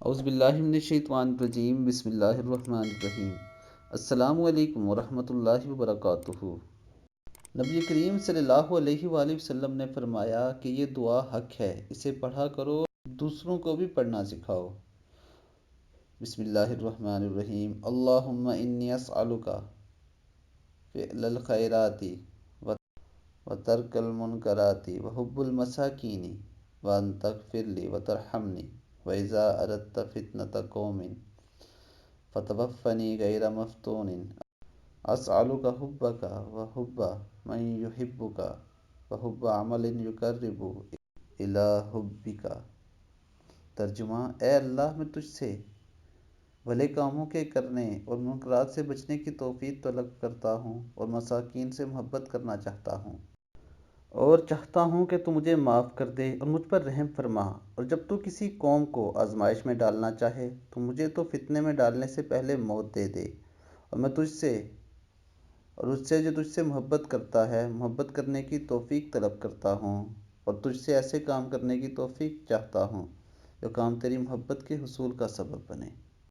اعوذ باللہ من الشیطان الرجیم، بسم اللہ الرحمن الرحیم۔ السلام علیکم ورحمۃ اللہ وبرکاتہ۔ نبی کریم صلی اللہ علیہ وآلہ وسلم نے فرمایا کہ یہ دعا حق ہے، اسے پڑھا کرو، دوسروں کو بھی پڑھنا سکھاؤ۔ بسم اللہ الرحمن الرحیم۔ اللہم انی اسألک فعل الخیرات وترک المنکرات وحب المساکین وان تغفر لی وترحمنی وَإِذَا أَرَدْتَ فِتْنَةَ قَوْمٍ فَتَوَفَّنِي غَيْرَ مَفْتُونٍ أَسْأَلُكَ حُبَّكَ وَحُبَّ مَن يُحِبُّكَ وَحُبَّ عَمَلٍ يُقَرِّبُ إِلَىٰ حُبِّكَ۔ ترجمہ: اے اللہ، میں تجھ سے بھلے کاموں کے کرنے اور منکرات سے بچنے کی توفیق طلب کرتا ہوں، اور مساکین سے محبت کرنا چاہتا ہوں، اور چاہتا ہوں کہ تو مجھے معاف کر دے اور مجھ پر رحم فرما۔ اور جب تو کسی قوم کو آزمائش میں ڈالنا چاہے تو مجھے تو فتنے میں ڈالنے سے پہلے موت دے دے، اور میں تجھ سے اور اس سے جو تجھ سے محبت کرتا ہے محبت کرنے کی توفیق طلب کرتا ہوں، اور تجھ سے ایسے کام کرنے کی توفیق چاہتا ہوں جو کام تیری محبت کے حصول کا سبب بنے۔